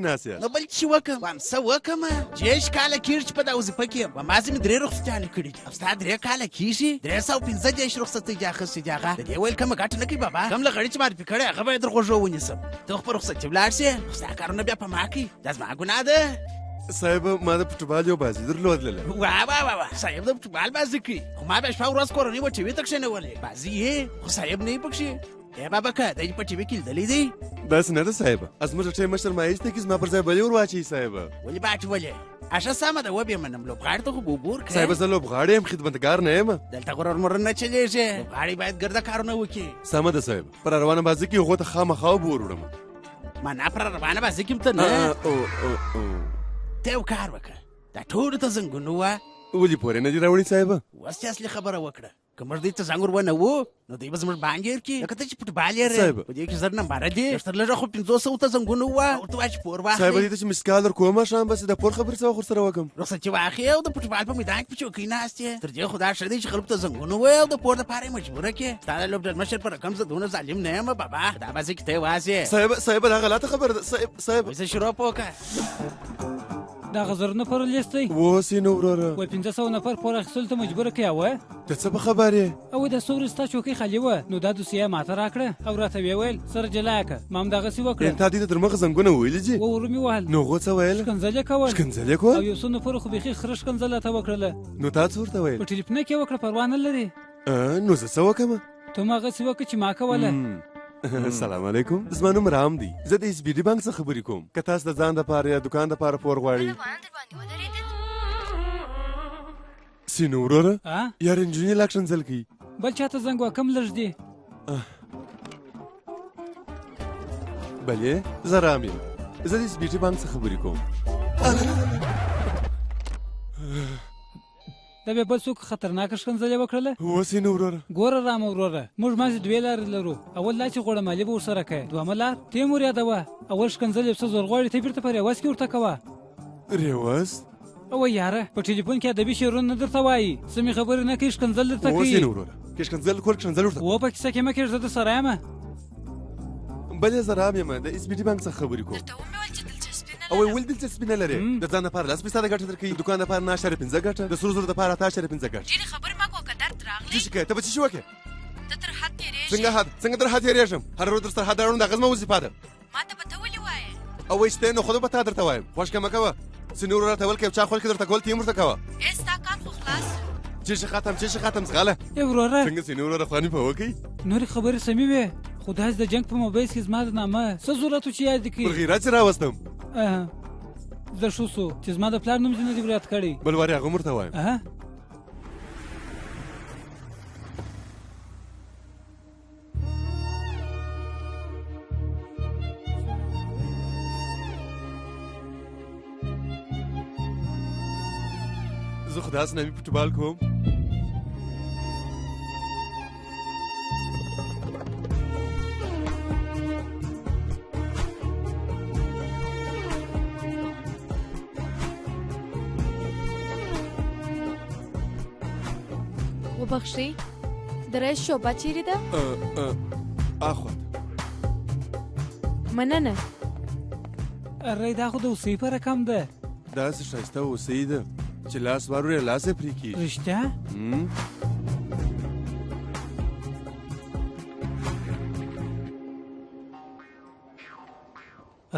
ناسې نو بل چې وکړم وایم څه وکړمه دېرش کاله کېږي چې په دا وظیفه کې یم هماسې مې 3 رخصتیانې کړي دي او ستا 3 کاله کېږي 315 رخصتۍ دي اخیستې دي هغه د دې ویل کومه ګټه نه کوي بابا کوم له غړي چې معرفي کړی هغه باید در غوږو ونیسم ته خو په رخصتي ولاړ شې خو ستا کارونه بیا په ما کوي دا زما ګناه ده صاحب ما د فوټبال یو بازي درلودله واه صاحب د فوټبال بازي کوي خو ما بیا شپه ورځ کورنۍ به ټي وي ته کښېنولې بازي یې خو صاحب نه یې پکښې بابا که دی په ټي وي کې لیدلی دی داسې نه ده صاحب زموږ ټیم مشر ما ایسته کې زما پر ځای بلې ور واچوي صاحب ولې به اچولې اشه سمه ده وبې منم لوبغاړي ته خو به اوبه ورکړې صاحب زه لوبغاړی یم خدمتګار نه یم دلته غرور مرور نه چلېږي لوبغاړي باید ګرده کارونه وکړي سمه ده صاحب پر روانه بازي کې هغو ته خامخا اوبه ور وړم معنا پر روانه بازي کې ته نه ته یو کار وکړه دا ټولو ته زنګون ووه ولې پورې نه دي راوړي صاحب اوس چې اصلي خبره وکړه که موږ دوی ته زنګ ور ونه وو نو دوی به زموږ باندې هېر کړي لکه ته چې فوټبال یې په دې کې زر نمبره دي لږ تر لږه خو 500 ته زنګونه ووه ورته وایه چې پور واخلئ صاحب دې ته چې مسکال در کومه شام بس د پور خبرې څه ورسره وکړم رخصتي واخلې او د فوټبال په میدان کې په چوکۍ ناست یې تر دې خو دا ښه دی چې خلکو ته زنګونه ووایې او د پور دپاره یې مجبوره کړې ستا د لوبډل مشر په رقم زه دونه ظالم نه یم بابا دا بازۍ کې ته یوازې صاحب دا غلطه خبره ده صاحب وایسه شروع وکړه دا غزر نفر لیست دی اوس یې نو وروره وای 500 نفر پور اخیستلو ته مجبوره کړې وه ته څه په خبر یې او د څو ورځې ستا چوکۍ خالي وه نو دا دوسیه ماته راکړه او راته ویې ویل سره جلا یې کړه ما همدغسې وکړه تا دې ته تر مخه زنګونه ویلي دي ور مې وهل نو هغو څه ویل ښکنځل یې کول ښکنځل یې کول او یو څو نفرو خو بیخي خره ښکنځل راته وکړله نو تا څه ورته ویل په ټلیفونه کې یې وکړه پروا نه لري نو زه څه وکړم ته هم هغسې وکړه چې ما کوله السلام علیکم زما نوم رام دی زه د ایس بي ډي بانک څخه خبرې کوم که تاسو د ځان دپاره یا دوکان دپاره پور غواړئ سینو وروره یار انجونې لا ښکنځل کوي بل چاته زنګ وکم لږ دی بلې زه رام یم زه د ایس بي ډي بانک څخه خبرې کوم دا بیا بل څوک خطرناکه ښکنځل یې وکړله اوس یې نو وروره ګوره رامه وروره موږ مازې 2 لارې لرو اول دا چې غوړمالي به ورسره کوې دویمه لار ته یې ور یادوه اول ښکنځل یو څه زور غواړي ته بېرته په ریواز کې ورته کوه ریواز اوه یاره په ټلیفون کې ادبي شعرونه نه درته وایي سمې خبرې نه کوي ښکنځل درته کوي اوس یې نو وروره که ښکنځل کول ښکنځل ورته و په کیسه کې مه کېږ زه درسره یم بلې زه رام یم د ایس بي ډي بانک څخه خبرې کوم او ولې دلچسپي نه لرې د ځان دپاره 10 پیسه ګټه درکوي دوکان دپاره 9.5 ګټه د سرو زرو دپاره 8.5 ګټه ډېرې خبرې مه کوه که درد راغلی څه شي کوې ته به څه شي وکړې ته تر حد تېرېږې څنګه تر حد تېرېږم هره ورځ در سره حد راوړم دا زما وظیفه ده ما ته به ته ولې وایې او وایي چې ته نو خو به تا درته وایم خوښ که مه کوه څه نور راته ویل که یو چا خوښ کړي درته کول ته یې ورته کوه ستا کار خو خلاص چیشي ختم زغاله ای وروره څنګه سینې وروره خواني په وکړئ نورې خبرې سمې وې خو داسې د جنګ په موبایل کې زما د نامه څه ضرورت و چې یاد دې کړي پر غیرت چې راوستم زه شو سو چې زما د پلار نوم دې نه دي ورات کړی بل وارې هغه ورته وایم زه خو داسې نامي فوټبال کوم وبخښئ د رئیس شعبه چیرې ده اخواته مننه ری دا خو د اوسۍ په رقم ده داسې ښایسته اوسۍ ده چې لاس واروړې لاس یې پرې کېږي رښتیا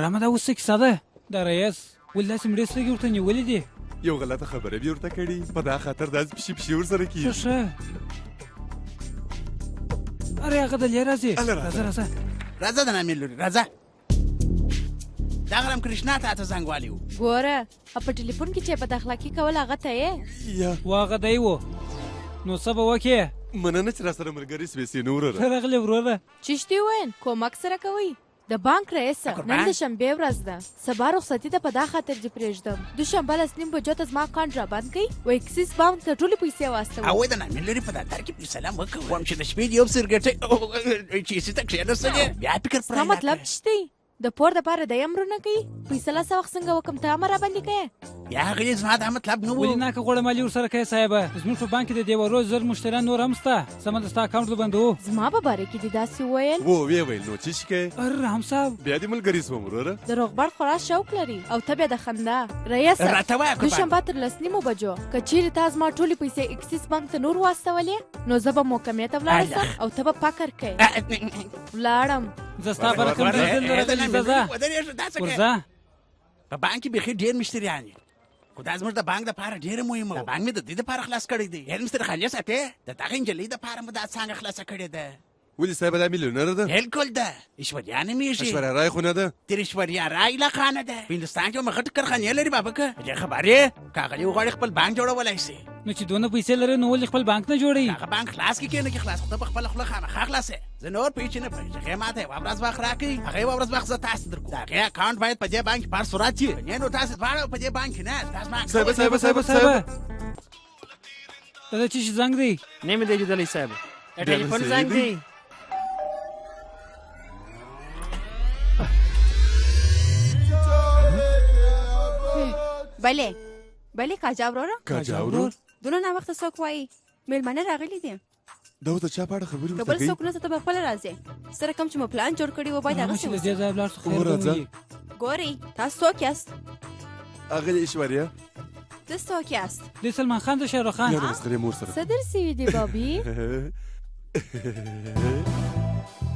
رامه دا اوس څه کیسه ده دا رئیس ولې داسې مړې سترګې ورته نیولې دي یو غلطه خبره بې ورته کړې په دا خاطر داسې پشي ورسره کېږي ښه ارې هغه دلې راځي راځه د نامې لورې راځه دا غرم کرشنا ته زنګ والی و ګوره په ټلیفون کې چې بد اخلاقي کول هغه ته یې و هغه دی و نو څه به وکړې مننه چې راسره ملګري سوې سینه وروره ښه راغلې وروره چشتي وویل کومک سره کوئ د بانک رئیس نن د شنبې ورځ ده سبا رخصتي ده په دا خاطر دې پرېږدم دوشنبه 9:30 بجو ته زما اکاونټ رابند کړئ و اکسیس بانک ته ټولې پیسې واستوئ او د نامې لورې په دفتر کې سلام وکړم چې د شپې یو سرګټۍ چې ایسي ته کښېنستلې بیا فکر ستا مطلب څه دی د پور دپاره دی امرونه کوي فیصله څه وخت څنګه وکړم ته امر راباندې کوې یا هغې زما دا مطلب نه و ولې ناکه غوړه مالي ورسره کوې صاحبه زموږ په بانک کې د دې ورځ زر مشتریان نور هم شته سمه ده ستا اکاونټ بندوو زما په باره کې دې داسې وویل ویې ویل نو څه شي کوې اره رحم صاحب بیا دې ملګري شوم وروره د روغبړ خورا شوق لري او ته بیا د خندا رئیسه راته وایه قربان دوشنبه تر 10:30 بجو که چیرې تا زما ټولې پیسې اکسیس بانک ته نور واستولې نو زه به محکمې ته ولاړه سم او ته به فکر کوې ولاړم زه ستا په رقم ډېر دل راغلي ځه ورځه په بانک کې بیخي ډېر مشتریان دي خو دا زموږ د بانک دپاره ډېره مهمه وه بانک مې د دې دپاره خلاص کړی دی هېر مستر خالي ساتې د دغه نجلۍ دپاره مو دا څانګه خلاصه کړې ده ولې صاحب دا میلیونر ده بالکل ده ایشوریا نومیږي ایشوریا رای خو نه ده تر ایشوریا رای علاقه نه ده په هندوستان کې هم غټې کارخانې لري بابکه دې خبر یې که هغه وغواړي خپل بانک جوړولی شي نو چې دونه پیسې لري نو ولې خپل بانک نه جوړوي هغه بانک خلاص کړي نه کې خلاص خو ته په خپله خوله خامخا خلاصې زه نور پیسې نه پوهېږم هغې ما ته یوه ورځ وخت راکړئ هغه یوه ورځ وخت زه تاسې درکړو د هغې اکاونټ باید په دې بانک کې پر صورت وي که نه نو تاسې دواړه په دې بانک کې نه دا زما صاحب دا څه شي زنګ دی نه مې دی لیدلی صاحب ټلیفون زنګ دی بلې کاجا وروره کاجا ورور دونه ناوخته څوک وایي مېلمانه راغلي دي دا اوس د چا په اړه خبرې که ورته بل کوي څوک نشته ته به خپله راځې سره کوم چې مو پلان جوړ کړي و باید هغسې چې د دې ځای ولاړ شو خیر به ورځه. وي. ګورئ تاسو څوک یاست اغلې ایشوریا ته څوک یاست د سلمان خان د شاهرخ خان یا د مسخرې مور سره څه در سوي دي بابي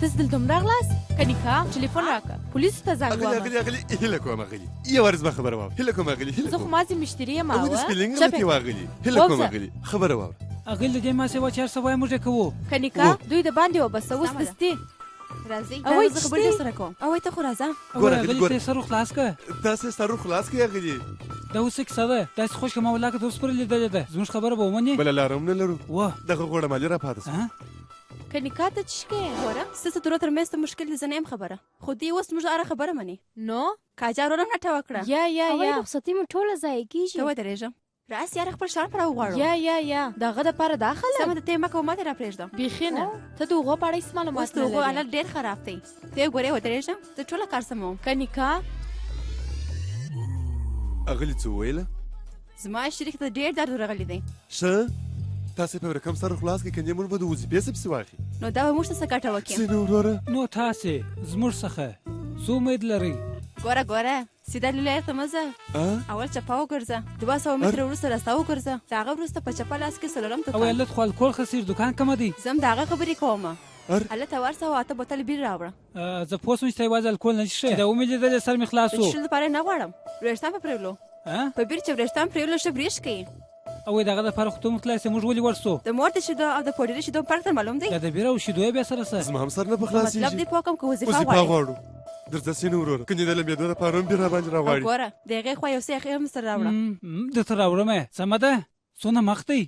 تاسو دلته هم راغلاست که نکاح ټلیفون راکړه پولیسو ته زنګ ووهه اغلې هیله کوم اغلې یو ورځ به خبره واوره هیله کوم اغلې هیله زه خو کوم مازې مشتري یم او د سپیلینګ غلطي واغلې هیله کوم اغلې خبره واوره هغې د دې ماسې وه چې هر څه وایه موږ یې کوو که نکاح دوی د باندې وبسه اوس سمه ده. دستي راځئ اوی زه خبرې در سره کوم اوی ته خو راځه ګوره، هغې ګوره. ته یې سر خلاص کړه تاسې سر خلاص کړئ اغلې دا اوس څه کیسه ده داسې خوش که ما ولاکه ته اوس پورې لیدلې ده زموږ خبره به ومنې بله لاره هم نه لرو وه دغه غوړه مالي را پاته ها؟ که نکاح ته څه کوې ګوره ستاسو ترو تر منځ ته مشکل دی زه نه یم خبره خو دې اوس موږ هره خبره مني نو کاجا وروره نټه وکړه یا اوی رخصتي مو ټوله ضایع کېږي ته ودرېږم راس یاره خپل شرم پر وغواړو یا دغه دپاره دا خلک سمه ده ته یې مه کوه ما ته راپرېږدم بیخي نه ته د هغو په اړه هېڅ اوس معلومات د نه هغو لرې حالت ډېر خراب دی ته یې ګورې ودرېږم زه ټوله کار سموم که نکاح اغلې څه وویله زما شریک ته ډېر درد ورغلی دی ښه تاسې په رقم سر خلاص کړئ که نه موږ به د وظیفې سپسې واخلي نو دا به موږ ته څه ګټه وکړي ځینې وروره نو تاسې زموږ څخه څه امید لرئ ګوره سیده لولۍ ته مه ځه اول چپه وګرځه 200 متره وروسته راسته وګرځه د هغه وروسته په چپه لاس کې څلورم او دوکان علت خو الکول خسیر دکان کمه دی زه هم د هغه خبرې کوم ار هلته ورسه او 8 بوتل بیر راوړه زه پوه سوم چې ته یوازې الکول نه څښې دا ومې لیدلې سر مې خلاص د و څښلو لپاره یې نه غواړم وریښتان په پرېولو په بیر چې وریښتان پرېولو ښه بریښ کوي او دغه دپاره خو ته مطلع سې موږ ولې ورسو د مور د شیدو او د پوډري شیدو فرق در معلوم دی دا د بیره او شیدو یې بیا سره څه زما هم سر نه په مطلب خلاصېږي دې پوه کوم که وظیفه وظیفه غواړې غواړو درځه سینه وروره که نه د لمبېدو دپاره هم بیا راباندې راغواړي ګوره د هغې خوا یو څه یخې هم سره راوړه درته راوړم یې سمه ده څونه مخ دی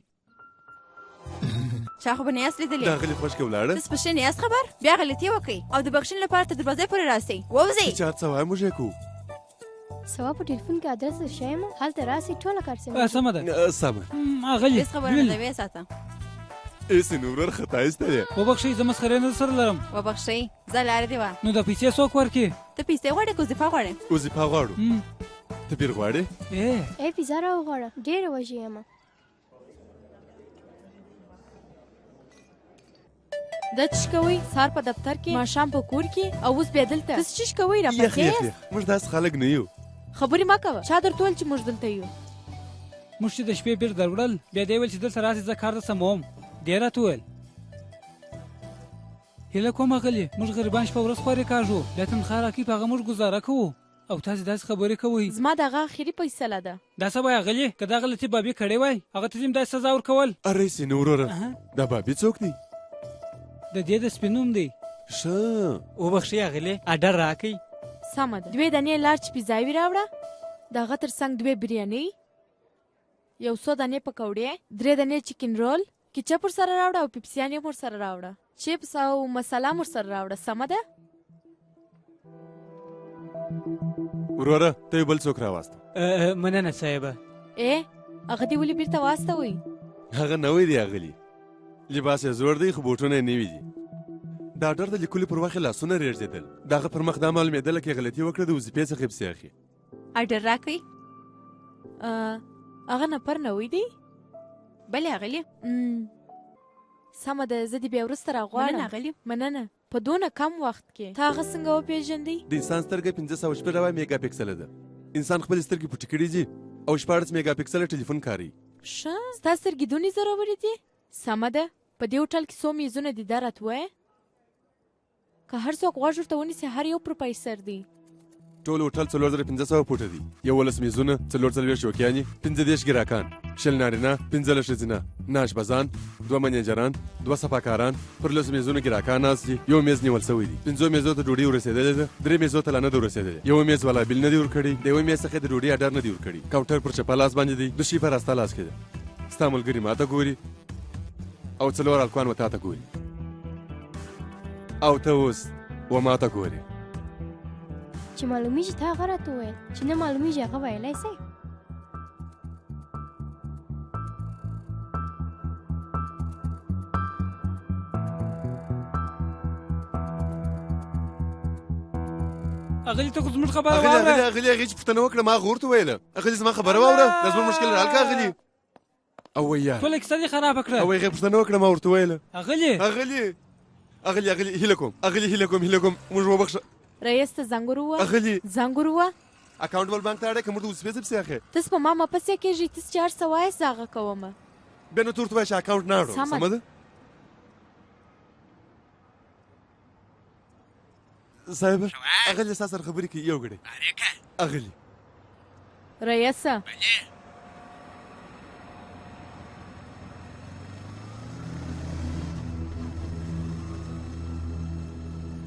چا خو به نه یاست لیدلې دا غلې خوش کې ولاړه تاسو په شی نه یاست خبر بیا غلطي وکړئ او د بخښنې لپاره تر دروازې پورې راسئ ووځئ چې هر څه وایه موږ یې کوو سوا په ټلیفون کې ادرس درښایم هلته راسئ ټوله کار سمه سمه ده سمه غلي هېڅ خبره نه ده ویې ساته سینه ورور خطا ایسته دی وبخښئ زه مسخرې نه سره لرم وبخښئ زه لارې دې وه نو د پیسې څوک ورکړي ته پیسې غواړې که وظیفه غواړې وظیفه غواړو ته بیر غواړې ای پیزا راوغواړه ډېره وږې یم دا څه کوئ سهار په دفتر کې ماښام په کور کې او اوس بیا دلته تاسو څه کوئ یخ راپسې یخ موږ داسې خلک نه یو خبرې مه کوه چا درته ویل چې موږ دلته یو موږ چې د شپې بیر دروړل بیا دې ویل چې دلته راسې زه کار ته سموم دې راته وویل هیله کوم غلي موږ غریبان شپه ورځ خوارې کاږو بیا تنخوا راکوي په هغه موږ ګزاره کوو او تاسې داسې خبرې کوئ زما د هغه اخري فیصله ده دا څه وایه غلي که دا غلطي بابي کړې وای هغه ته دې هم داسې سزا ورکول ارې سینه وروره دا بابي څوک دی د دې د سپینوم دی ښه وبخښئ اغلې اډر راکئ سمه ده 2 دانې لارج پیزاوي راوړه د هغه تر څنګ 2 بریاني 100 دانې پکوړې 3 دانې چکن رول کیچپ ورسره راوړه او پیپسیان یې ورسره راوړه چپس او مساله ورسره راوړه سمه ده وروره ته بل څوک راواسته مننه صاحبه هغه دې ولې بیرته واستوئ هغه نوی دی اغلي لباس یې زوړ دی خو بوټونه یې نوي دي د آډر د لیکلو پر وخت لاسونه ریږدېدل د هغه پر مخ دا معلومېدله که غلطي وکړه د وظیفې څخه پسې اخلي. آډر راکئ. هغه نفر نوی دی؟ بلې اغلې. سمه ده، زه دې بیا وروسته راغواړم. مننه اغلې. مننه. په دونه کم وخت کې تا هغه څنګه وپېژندی؟ د انسان سترګه 500 میګا پکسله ده. انسان خپل سترګې پټې کړي دي او 14 میګا پکسله ټلیفون کاروي. ښه، ستا سترګې دونې زورورې دي؟ سمه ده. په دې هوټل کې څو میزونه دي دا راته ووایه. که هر څوک غوږ ورته ونیسي هر یو پروفیسر دی. ټول هوټل 4500 فوټه دي. 11 میزونه، 44 شوکیانې، 15 ګراکان، 20 نارینه، 15 ښځینه، 9 اشپزان، 2 منیجران، 2 صفاکاران، پر 10 میزونو ګراکان ناست دي. یو میز نیول شوی دی. 5 میزو ته ډوډۍ ورسېدلې ده، 3 میزو ته لا نه ده ورسېدلې. یو میز والا بیل نه دی ورکړی، د یو میز څخه د ډوډۍ آډر نه دی ورکړی. کاونټر پر چپه لاس باندې دی، د شي په راسته لاس کې ده. ستا ملګري ما ته ګوري او 4 هلکان و تا ته ګوري او ته اوس و ما ته ګوري. چې معلومیږي تا هغه راته وویل، چې نه معلومیږي هغه ویلی سئ. اغلې ته خو زموږ خبره واوره. اغلې هغې چې پوښتنه وکړه ما هغه ورته وویله. اغلې زما خبره واوره، دا زموږ مشکل حل کړه اغلې. او ویار ټوله کیسه دې خرابه کړه. او هغې پوښتنه وکړه ما ورته وویله. اغلې هیله کوم هیله کوم موږ وبخښه. رئیس ته زنګ ور ووه. اغلې زنګ ور ووه. اکاونټ ول بانک ته اړه که موږ د وظیفې څه پسې اخې. تاسو په ما مه پسې کېږئ، تاسو چې هر څه وایئ زه هغه کومه. بیا نو ته ورته وایه چې اکاونټ نه اړو. سمه ده صاحب. اغلې ستا سره خبرې کوي یو ګړی. اغلې رئیسه.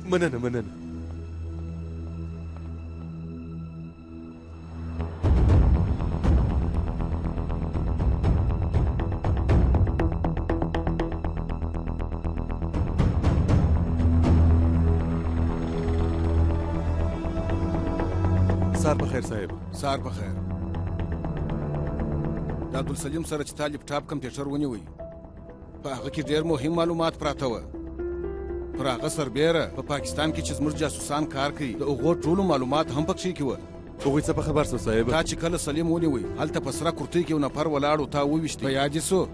مننه. سار بخیر صاحب. سار بخیر. د عبدالسلیم سره چې تا لپټاپ کمپیوټر ونیوی په هغه کې ډېر مهم معلومات پراته وه. پر هغه سربیره په پاکستان کې چې زموږ جاسوسان کار کوي د هغو ټولو معلومات هم پکښې کې وه. هغوی څه په خبر سو صاحب؟ تا چې کله سلیم ونیوی هلته په سره کورتۍ کې یو نفر ولاړ و، تا وویشتی په یاد یې سو؟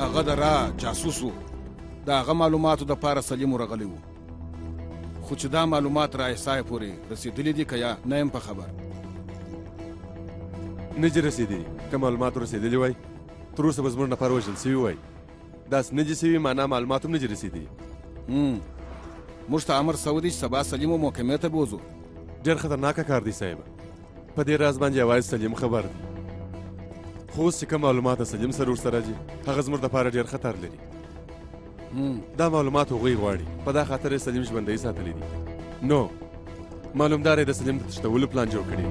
هغه د را جاسوس و. د هغه معلوماتو دپاره سلیم ورغلی و، خو چې دا معلومات را احصایې پورې رسېدلي دي که یا نه یم په خبر. نه دي رسېدلي. که معلومات ورسېدلي وای تر اوسه به زموږ نفر وژل سوي وای. داسې نه دي سوي، معنا معلومات هم نه دي رسېدلي. موږ ته امر سوی دی چې سبا سلیم و محکمې ته بوځو. ډېر خطرناکه کار دی صاحب. په دې راز باندې یوازې سلیم خبر دی. خو اوس چې کوم معلومات د سلیم سره ورسره دي هغه زموږ دپاره ډېر خطر لري. دا معلومات هغوی غواړي، په دا خاطر یې سلیم ژوندی ساتلی دي. نو معلومدار یې د سلیم د تښتولو پلان جوړ کړی.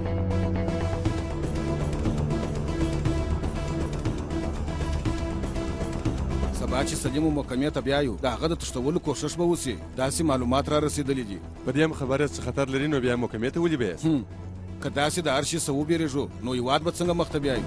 سبا چې سلیم و محکمې ته بیایو د هغه د تښتولو کوښښ به وسي. داسې معلومات را رسېدلي دي. په دې هم خبر یاست چې خطر لري، نو بیا محکمې ته ولې بیاست؟ که داسې د هر شي څه وبېرېږو نو هېواد به څنګه مخ ته بیایو؟